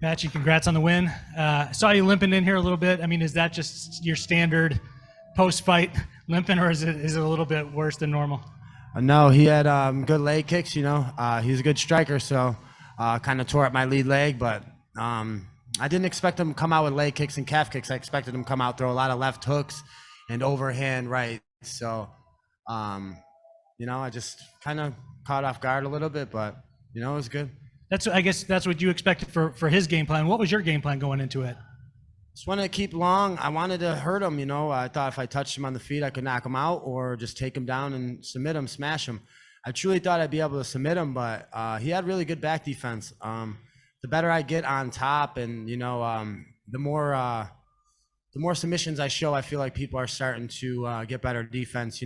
Patchy, congrats on the win. Saw you limping in here a little bit. I mean, is that just your standard post-fight limping, or is it a little bit worse than normal? No, he had good leg kicks. He's a good striker, so kind of tore up my lead leg. But I didn't expect him to come out with leg kicks and calf kicks. I expected him to come out, throw a lot of left hooks and overhand right. So, I just kind of caught off guard a little bit, but it was good. I guess that's what you expected for his game plan. What was your game plan going into it? Just wanted to keep long. I wanted to hurt him. I thought if I touched him on the feet, I could knock him out or just take him down and submit him, smash him. I truly thought I'd be able to submit him, but he had really good back defense. The better I get on top, and the more submissions I show, I feel like people are starting to get better defense.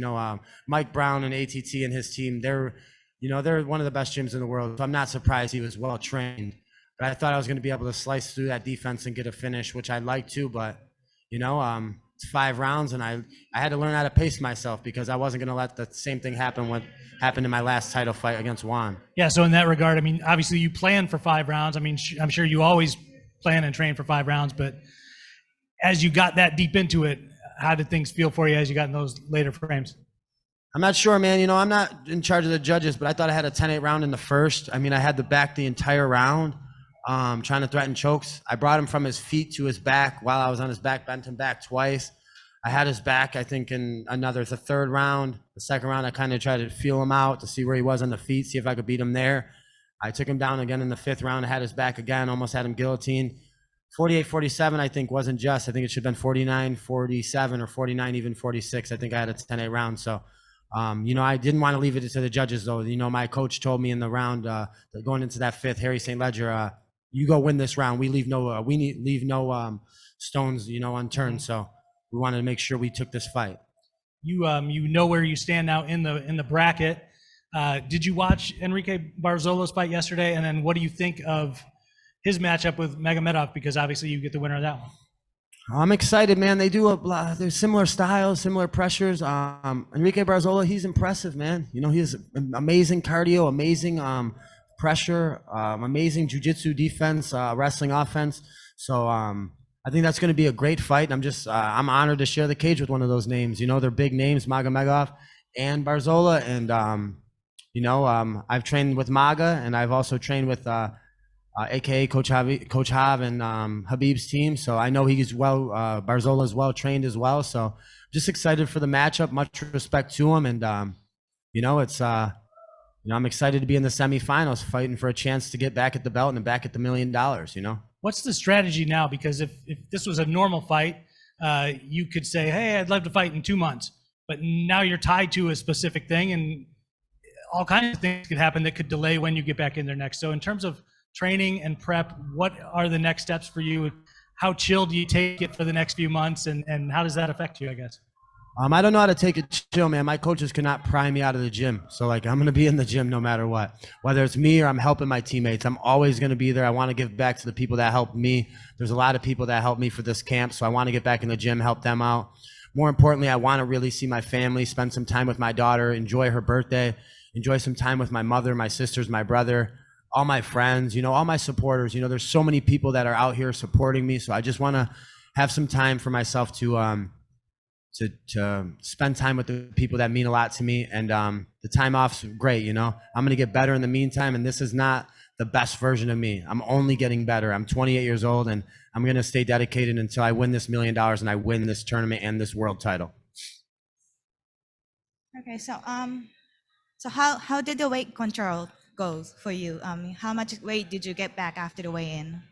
Mike Brown and ATT and his team, they're one of the best gyms in the world. So I'm not surprised he was well trained. But I thought I was going to be able to slice through that defense and get a finish, which I'd like to. But it's 5 rounds, and I had to learn how to pace myself because I wasn't going to let the same thing happen what happened in my last title fight against Juan. Yeah. So in that regard, I mean, obviously you plan for 5 rounds. I mean, I'm sure you always plan and train for 5 rounds, but as you got that deep into it, how did things feel for you as you got in those later frames? I'm not sure, man. I'm not in charge of the judges, but I thought I had a 10-8 round in the first. I mean, I had the back the entire round, trying to threaten chokes. I brought him from his feet to his back while I was on his back, bent him back twice. I had his back, I think, in the 3rd round. The 2nd round, I kind of tried to feel him out to see where he was on the feet, see if I could beat him there. I took him down again in the 5th round. I had his back again, almost had him guillotine. 48-47, I think, wasn't just. I think it should have been 49-47 or 49-46. I think I had a 10-8 round. So, I didn't want to leave it to the judges, though. My coach told me in the round going into that 5th, Harry St. Ledger, you go win this round. We leave no stones, unturned. So we wanted to make sure we took this fight. You know where you stand now in the bracket. Did you watch Enrique Barzolos fight yesterday? And then what do you think of his matchup with Magomedov, because obviously you get the winner of that one? I'm excited, man. They do there's similar styles, similar pressures. Enrique Barzola, he's impressive, man. He has amazing cardio, amazing pressure, amazing jiu-jitsu defense, wrestling offense. So I think that's going to be a great fight. And I'm honored to share the cage with one of those names. They're big names, Magomedov and Barzola. And I've trained with Maga, and I've also trained with AKA Coach Hav and Habib's team. So I know he's Barzola is well trained as well. So just excited for the matchup. Much respect to him. And, I'm excited to be in the semifinals, fighting for a chance to get back at the belt and back at the $1 million, What's the strategy now? Because if this was a normal fight, you could say, hey, I'd love to fight in 2 months. But now you're tied to a specific thing, and all kinds of things could happen that could delay when you get back in there next. So in terms of training and prep, what are the next steps for you? How chill do you take it for the next few months, and how does that affect you, I guess? I don't know how to take it chill, man. My coaches cannot pry me out of the gym. So I'm going to be in the gym no matter what. Whether it's me or I'm helping my teammates, I'm always going to be there. I want to give back to the people that helped me. There's a lot of people that helped me for this camp, so I want to get back in the gym, help them out. More importantly, I want to really see my family, spend some time with my daughter, enjoy her birthday, enjoy some time with my mother, my sisters, my brother, all my friends, all my supporters. There's so many people that are out here supporting me. So I just want to have some time for myself to spend time with the people that mean a lot to me. And the time off's great. I'm going to get better in the meantime. And this is not the best version of me. I'm only getting better. I'm 28 years old, and I'm going to stay dedicated until I win this $1 million and I win this tournament and this world title. Okay. So how did the weight control goes for you? How much weight did you get back after the weigh-in?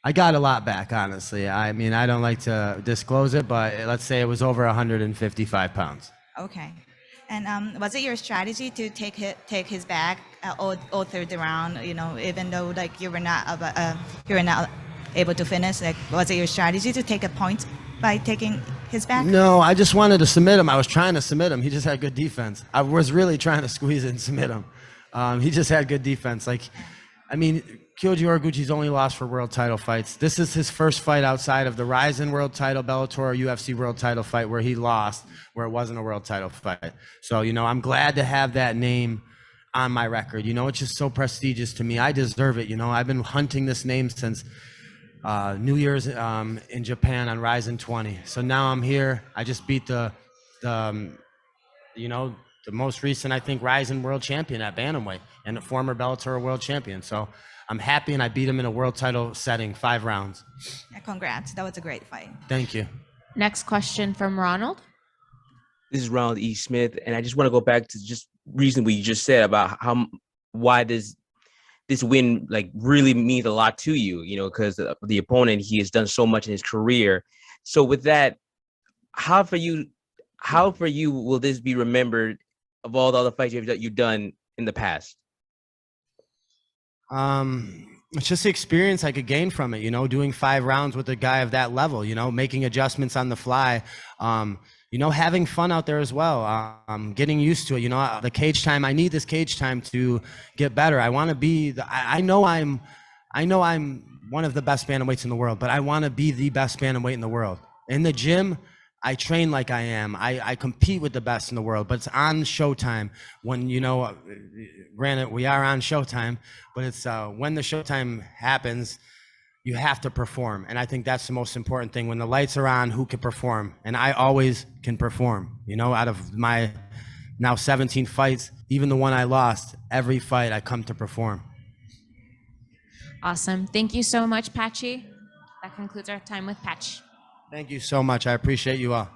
I got a lot back, honestly. I mean, I don't like to disclose it, but let's say it was over 155 pounds. Okay. And was it your strategy to take his back all through the round? Even though you were not able to finish. Was it your strategy to take a point by taking his back? No, I just wanted to submit him. I was trying to submit him. He just had good defense. I was really trying to squeeze it and submit him. He just had good defense. Kyoji Horiguchi's only lost for world title fights. This is his first fight outside of the Ryzen world title, Bellator, or UFC world title fight where he lost, where it wasn't a world title fight. So, I'm glad to have that name on my record. It's just so prestigious to me. I deserve it. I've been hunting this name since New Year's in Japan on Ryzen 20. So now I'm here. I just beat the the most recent, I think, Ryzen world champion at bantamweight and a former Bellator world champion. So I'm happy, and I beat him in a world title setting, 5 rounds. Yeah, congrats. That was a great fight. Thank you. Next question from Ronald. This is Ronald E. Smith, and I just want to go back to just reasonably you just said about why this win like really means a lot to you, because the opponent, he has done so much in his career. So with that, how for you will this be remembered of all the other fights you've done in the past? It's just the experience I could gain from it, doing 5 rounds with a guy of that level, making adjustments on the fly, having fun out there as well, getting used to it, the cage time. I need this cage time to get better. I want to be I know I'm one of the best bantamweights in the world, but I want to be the best bantamweight in the world. In the gym, I train like I am. I compete with the best in the world, but it's on Showtime when, granted, we are on Showtime, but it's when the Showtime happens, you have to perform. And I think that's the most important thing. When the lights are on, who can perform? And I always can perform. Out of my now 17 fights, even the one I lost, every fight I come to perform. Awesome. Thank you so much, Patchy. That concludes our time with Patch. Thank you so much. I appreciate you all.